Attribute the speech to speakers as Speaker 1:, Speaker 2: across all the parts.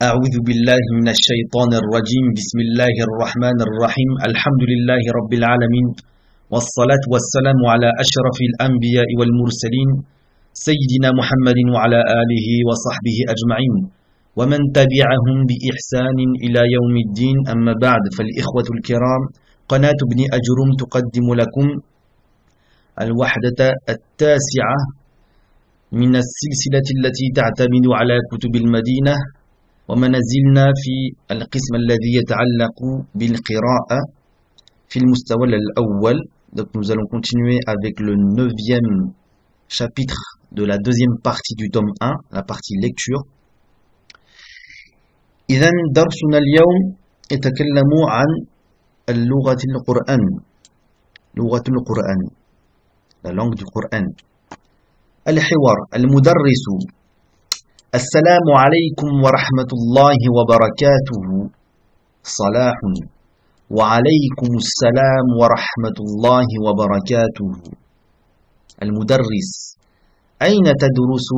Speaker 1: أعوذ بالله من الشيطان الرجيم بسم الله الرحمن الرحيم الحمد لله رب العالمين والصلاة والسلام على أشرف الأنبياء والمرسلين سيدنا محمد وعلى آله وصحبه أجمعين ومن تبعهم بإحسان إلى يوم الدين أما بعد فالإخوة الكرام قناة ابن أجرم تقدم لكم الوحدة التاسعة من السلسلة التي تعتمد على كتب المدينة وما زلنا في القسم الذي يتعلق بالقراءة في المستوى الأول. Donc nous allons continuer avec le 9e chapitre de la deuxième partie du tome 1, la partie lecture. إذن درسنا اليوم يتكلم عن اللغة القرآن لغة القرآن la langue du Coran. الحوار المدرس السلام عليكم ورحمة الله وبركاته صلاح وعليكم السلام ورحمة الله وبركاته المدرس أين تدرس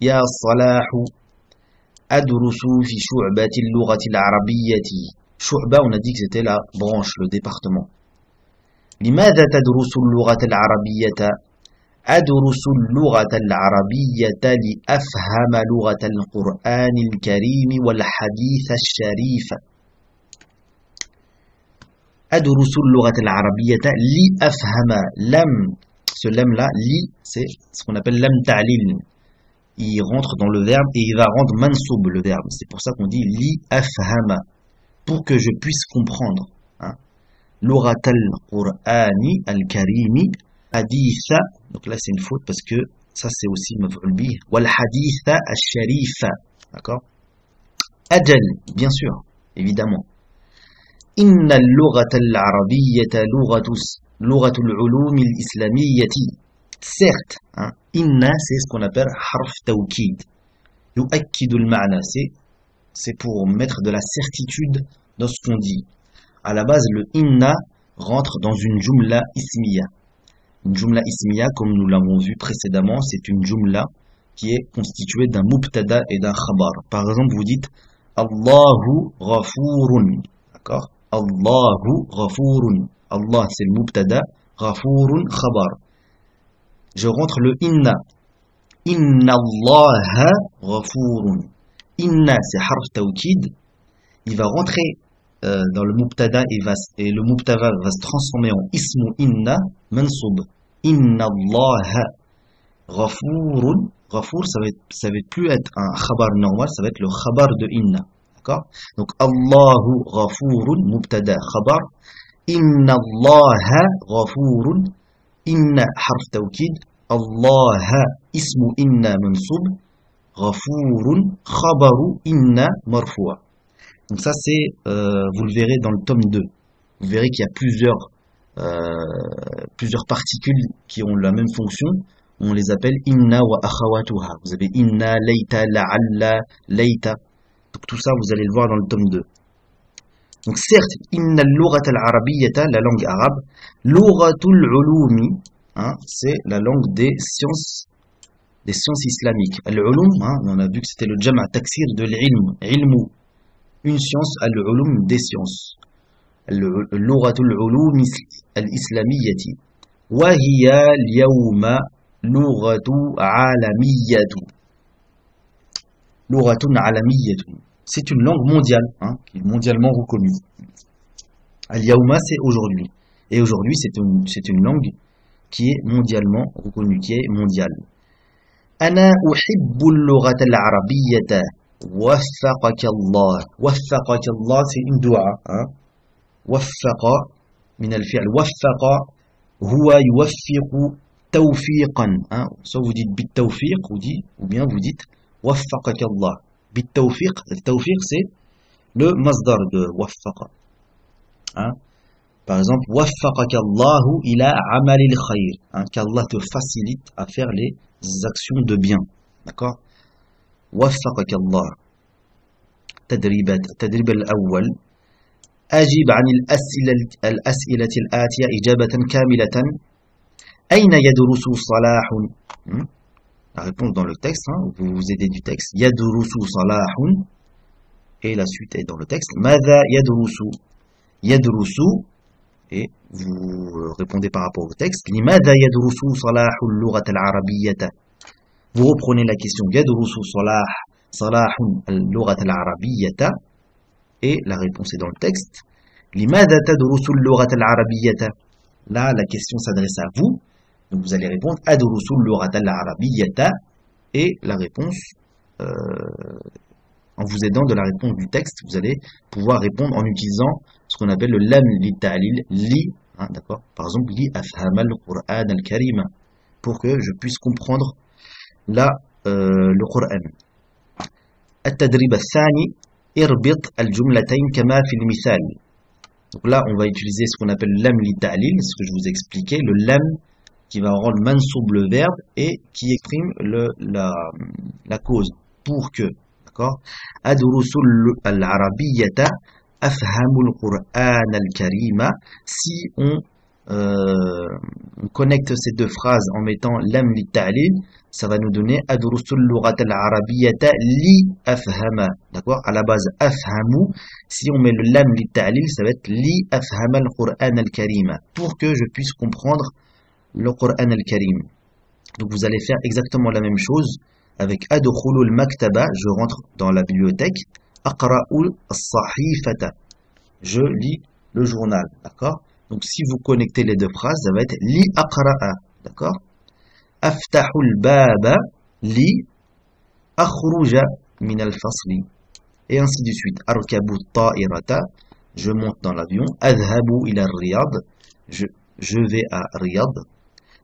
Speaker 1: يا صلاح أدرس في شعبة اللغة العربية شعبة on a dit que c'était la branche, le département. لماذا تدرس اللغة العربية أدرس اللغة العربية لأفهم لغة القرآن الكريم والحديث الشريف أدرس اللغة العربية لأفهم لم ce lem là li c'est ce qu'on appelle lem ta'lil il rentre dans le verbe et il va rendre mansoub le verbe c'est pour ça qu'on dit li afhama pour que je puisse comprendre hein. لغة القرآن الكريم حديث donc là c'est une faute parce que ça c'est aussi maf'ul bih wal hadith al-sharif d'accord ajal bien sûr évidemment inna al-lughata al-arabiyyata lughatu al-ulum al-islamiyyati certes hein, inna c'est ce qu'on appelle harf tawkid yu'akkidu al-ma'na c'est pour mettre de la certitude dans ce qu'on dit à la base le inna rentre dans une jumla ismiya. Une jumla ismiya, comme nous l'avons vu précédemment, c'est une jumla qui est constituée d'un mubtada et d'un khabar. Par exemple, vous dites Allahu ghafurun. D'accord? Allahu ghafurun. Allah, c'est le mubtada. Ghafurun, khabar. Je rentre le inna. Inna Allah ghafurun. Inna, c'est harf tawkid. Il va rentrer dans le mubtada et le mubtada va se transformer en ismu inna mansoub. Inna Allah Ghafourun. Ghafour, ça va plus être un khabar normal, ça va être le khabar de inna. D'accord? Donc, Allahu Ghafourun, mubtada, khabar. Inna Allah Ghafourun. Inna harf tawkid. Allah ismu inna mansoub. Ghafourun, khabaru inna marfoua. Donc ça c'est, vous le verrez dans le tome 2. Vous verrez qu'il y a plusieurs particules qui ont la même fonction. On les appelle inna wa akhawatuha. Vous avez inna, layta, la'alla, layta. Donc tout ça vous allez le voir dans le tome 2. Donc certes, inna al-lughata al-arabiyyata, la langue arabe, lughatul ulumi, hein, c'est la langue des sciences islamiques. Al-ulum, hein, on a vu que c'était le jama' taksir de l'ilm, ilmu. Une science, al-ulum des sciences. اللغة العلوم الإسلامية وهي اليوم لغة عالمية لغة عالمية c'est une langue mondiale hein, qui est mondialement reconnue al-yawma c'est aujourd'hui et aujourd'hui c'est une langue qui est mondialement reconnue qui est mondiale أنا أحب اللغة العربية وفقك الله وفقك الله c'est une dua hein. وفق من الفعل وفق هو يوفق توفيقا hein. soit vous dites بالتوفيق ou bien vous dites وفقك الله بالتوفيق التوفيق c'est le masdar de وفق hein. par exemple وفقك الله إلى عمل الخير hein, qu'Allah te facilite à faire les actions de bien d'accord وفقك الله التدريب الأول أجب عن الأسئلة الآتية إجابة كاملة أين يدرس صلاح La réponse dans le texte, hein, vous vous aidez du texte. Yadurusu salahun. et la suite est dans le texte. Mada yadrusu. Yadrusu, et vous répondez par rapport au texte. Limada yadrusu salahul lughat al-arabiyyata. Vous reprenez la question. Yadrusu salahul lughat al-arabiyyata. Et la réponse est dans le texte. Limada tadrusu al-lughat al-arabiyyata. Là, la question s'adresse à vous. Donc vous allez répondre Adrusu al-lughat al-arabiyyata. Et la réponse, en vous aidant de la réponse du texte, vous allez pouvoir répondre en utilisant ce qu'on appelle le lam li ta'lil, li, hein, d'accord, par exemple, li afhama al-Qur'an al-Karim, pour que je puisse comprendre le Qur'an. التدريب الثاني اربط الجملتين كما في المثال. Donc là, on va utiliser ce qu'on appelle le lam li ta'lil, ce que je vous ai expliqué, le lam qui va rendre mansoub le verbe et qui exprime la cause, pour que, d'accord, adrusu al-arabiyyata afhamu al-Qur'an al-Karima. Si on connecte ces deux phrases en mettant lam li ta'lil, ça va nous donner adrusu al-lughat al-arabiyyata li afhama, d'accord, à la base afhamu. Si on met le lam li ta'lil, ça va être li afhama al-Qur'an al-Karima, pour que je puisse comprendre le Qur'an al-Karim. Donc vous allez faire exactement la même chose avec adkhulu al-maktaba, je rentre dans la bibliothèque, aqra'u as-sahifata, je lis le journal, d'accord. Donc si vous connectez les deux phrases, ça va être li aqra'a, d'accord. Aftahu al-baba li akhruja min al-fasli, et ainsi de suite. Arkabu at-ta'irata, je monte dans l'avion. Adhabu ila Riyad, je vais à Riyad.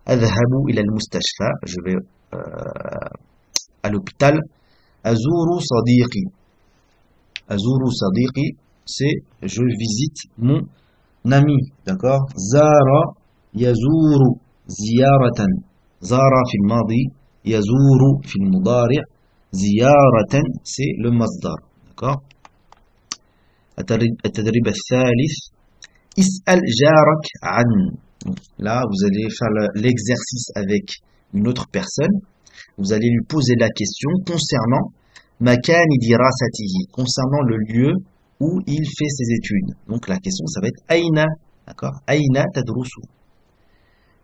Speaker 1: Adhabu ila al-mustashfa, je vais à l'hôpital. Azuru sadiqi. Azuru sadiqi, c'est je visite mon ami, d'accord. Zara yazuru ziyaratan. Zara fi al-madi, yazuru fi al-mudari', ziyaratan c'est le masdar, d'accord. التدريب الثالث اسأل جارك عن. Là, vous allez faire l'exercice avec une autre personne. Vous allez lui poser la question concernant makani dirasatihi, concernant le lieu où il fait ses études. Donc la question, ça va être aïna, d'accord. Aïna tadrusu.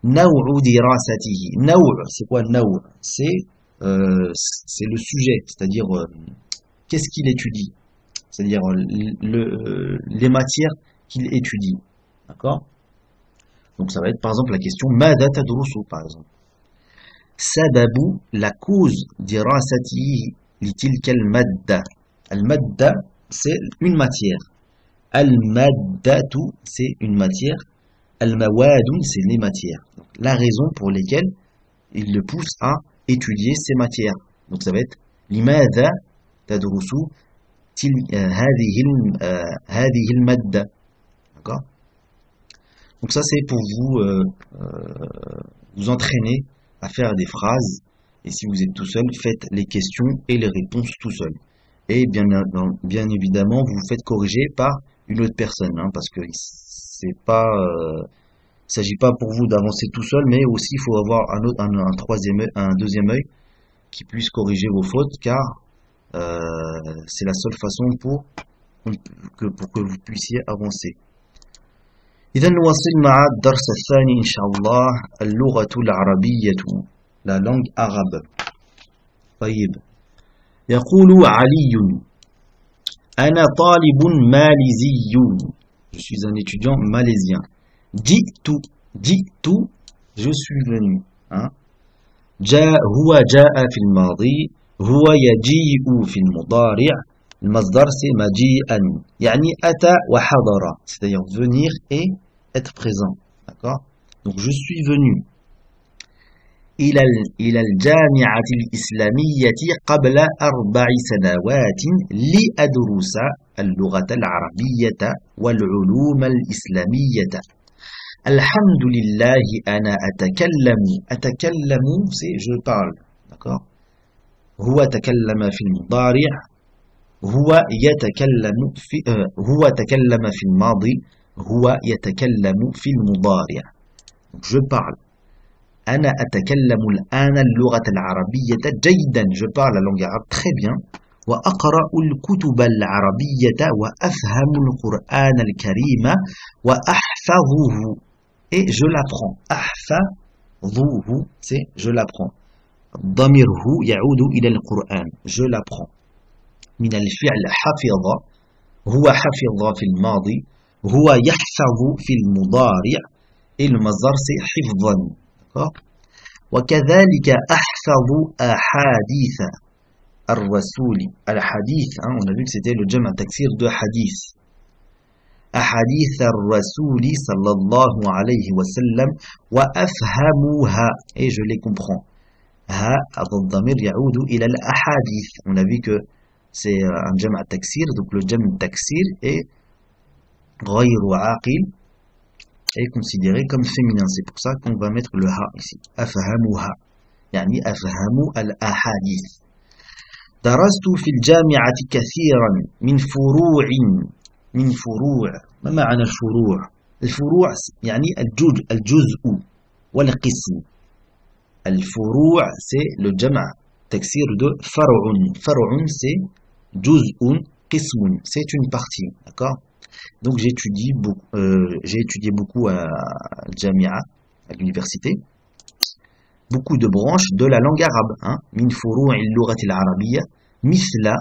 Speaker 1: Naw'u dirasatihi. Naw', c'est quoi naw'? C'est le sujet, c'est-à-dire qu'est-ce qu'il étudie, c'est-à-dire les matières qu'il étudie, d'accord. Donc ça va être par exemple la question Mada tadrusu, par exemple. Sababu, la cause dirasatihi li tilka al-madda. Al-madda, c'est une matière. Al-maddatu, c'est une matière. Al-mawadu, c'est les matières. Donc, la raison pour laquelle il le pousse à étudier ces matières. Donc ça va être Limada tadrusu hadhihi al-madda. D'accord. Donc ça c'est pour vous entraîner à faire des phrases, et si vous êtes tout seul, faites les questions et les réponses tout seul. Et bien évidemment, vous vous faites corriger par une autre personne, hein, parce que c'est pas, il s'agit pas pour vous d'avancer tout seul, mais aussi il faut avoir un deuxième œil qui puisse corriger vos fautes, car c'est la seule façon pour que vous puissiez avancer. إذا نواصل مع الدرس الثاني إن شاء الله اللغة العربية la langue arabe. طيب يقول علي أنا طالب ماليزي, je suis un étudiant malaisien. جئت je suis venu, hein. هو جاء في الماضي, هو يجيء في المضارع. المصدر c'est maji'an, يعني أتى وحضر, c'est-à-dire venir et être présent, d'accord. Donc je suis venu إلى الجامعة الإسلامية قبل 4 سنوات لأدرس اللغة العربية والعلوم الإسلامية. الحمد لله أنا أتكلم c'est je parle, d'accord. هو تكلم في المضارع, هو تكلم في الماضي, هو يتكلم في المضارع. Donc je parle. أنا أتكلم الآن اللغة العربية جيدا, je parle la langue arabe très bien. وأقرأ الكتب العربية وأفهم القرآن الكريم وأحفظه et je l'apprends. أحفظه c'est je l'apprends. ضمير هو يعود إلى القرآن. Je l'apprends. من الفعل حفظ هو حفظ في الماضي هو يحفظ في المضارع et le مصدر c'est حفظا. وكذلك أحفظ أحاديث الرسول. الحديث on a vu que c'était le jam' taksir de hadith. أحاديث الرسول صلى الله عليه وسلم وأفهمها et je les comprends. ها الضمير يعود إلى الأحاديث. On a vu que c'est un jam' taksir, donc le jam' taksir est غير عاقل est considéré comme féminin. C'est pour ça qu'on va mettre le ha ici. أفهمها يعني أفهم الأحاديث. درست في الجامعة كثيرا من فروع. ما معنى الفروع؟ الفروع يعني الجزء والقسم. الفروع c'est le jam' taksir de فرع. فرع c'est جزء قسم c'est une partie. D'accord? Donc j'ai étudié beaucoup à Jamia, à l'université, beaucoup de branches de la langue arabe. من فروع اللغة العربية مثل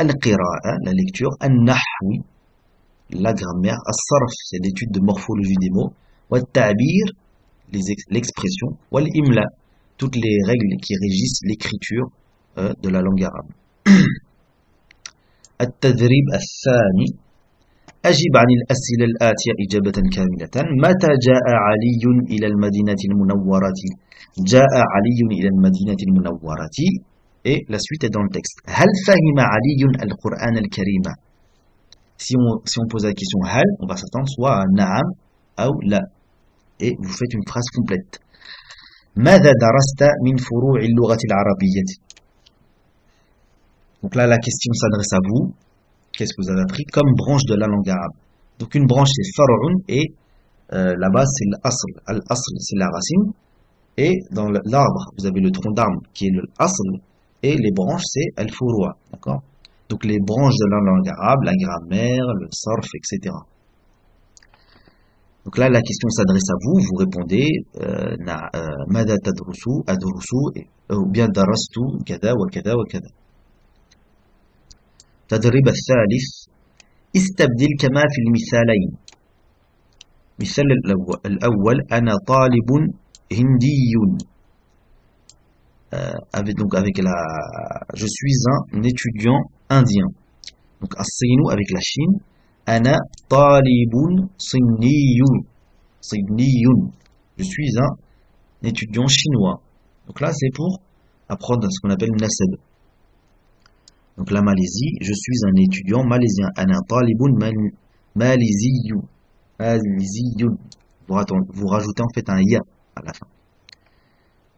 Speaker 1: القراءة, la lecture, النحو, la grammaire, الصرف, c'est l'étude de morphologie des mots, والتعبير, l'expression, والإملاء, toutes les règles qui régissent l'écriture de la langue arabe. التدريب الثاني أجب عن الأسئلة الآتية إجابة كاملة. متى جاء علي إلى المدينة المنورة؟ جاء علي إلى المدينة المنورة. Et la suite est dans le texte. هل فهم علي القرآن الكريم? Si on pose la question هل, on va s'attendre soit à نعم أو لا. Et vous faites une phrase complète. ماذا درست من فروع اللغة العربية? Donc là, la question s'adresse à vous. Qu'est-ce que vous avez appris comme branche de la langue arabe? Donc une branche c'est far'un et la base c'est l'asl. Al-asl c'est la racine et dans l'arbre vous avez le tronc d'arbre qui est l'asl et les branches c'est al-furu'a. D'accord? Donc les branches de la langue arabe, la grammaire, le sarf, etc. Donc là la question s'adresse à vous, vous répondez ماذا تدرسوا أدرسوا ou bien darastu كذا وكذا وكذا. التدريب الثالث استبدل كما في المثالين. مثال الأول أنا طالب هندي. Donc je suis un étudiant indien. Donc الصين avec la Chine. أنا طالب صيني. Je suis un étudiant chinois. Donc là c'est pour apprendre ce qu'on appelle nasab. Donc la Malaisie, je suis un étudiant malaisien. Ana talibun malaisiyun. Vous rajoutez en fait un ya à la fin.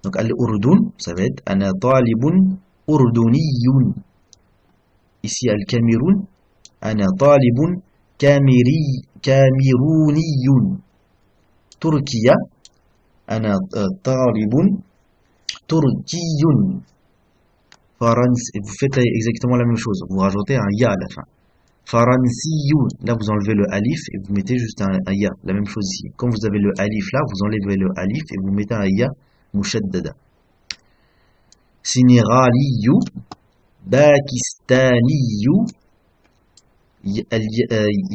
Speaker 1: Donc al-Urdun, ça va être Ana talibun urduniyun. Ici al-Cameroun, Ana talibun camerouniyun. Turquia, Ana talibun turkiyun. Vous faites exactement la même chose, vous rajoutez un ya à la fin. Faransiyun, là vous enlevez le alif et vous mettez juste un ya, la même chose ici. Quand vous avez le alif là, vous enlevez le alif et vous mettez un ya mushaddada. Sénégaliyu, Pakistaniyu,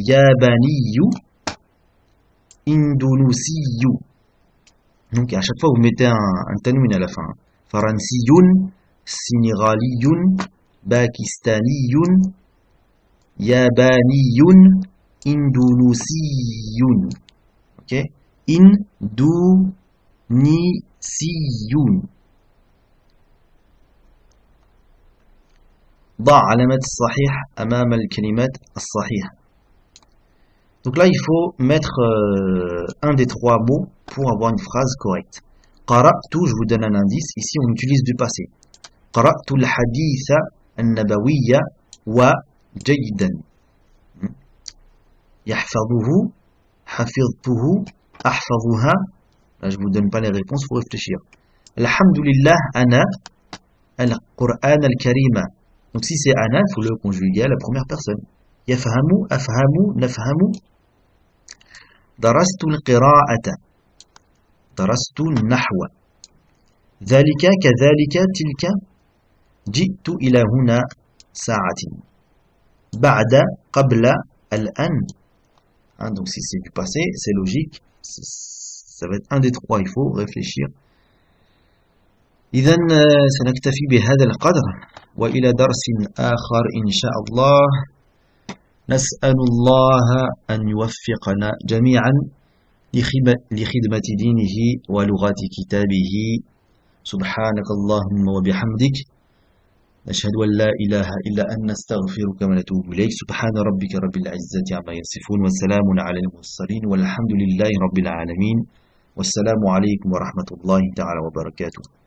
Speaker 1: Yabaniyu, Indonésiyu. Donc à chaque fois vous mettez un tanwin à la fin. Faransiyun, Sénégaliyun, Pakistaniyun, Yabaniyun, Indonésiyun. Ok? Indonesiyun. ضع علامة الصحيح أمام الكلمات الصحيحة. Donc là, il faut mettre un des trois mots pour avoir une phrase correcte. قرأت, je vous donne un indice. Ici, on utilise du passé. قرأت الحديث النبوي وجيدا. يحفظه, حفظته, أحفظها. Là, je vous donne pas les réponses, il faut réfléchir. الحمد لله أنا القرآن الكريم. Donc si c'est ana, il faut le conjuguer à la première personne. Yafhamu, afhamu, nafhamu. Darastu al-qira'ata. Darastu al-nahwa. Dhalika, kadhalika, tilka. Ji'tu ila huna sa'atin. Ba'da, qabla, al-an. Hein, donc si c'est du passé, c'est logique. Ça va être un des trois, il faut réfléchir. إذن سنكتفي بهذا القدر وإلى درس آخر إن شاء الله. نسأل الله أن يوفقنا جميعا لخدمة دينه ولغة كتابه. سبحانك اللهم وبحمدك نشهد أن لا إله إلا أن نستغفرك ونتوب إليك. سبحان ربك رب العزة عما يصفون وسلام على المرسلين والحمد لله رب العالمين والسلام عليكم ورحمة الله تعالى وبركاته.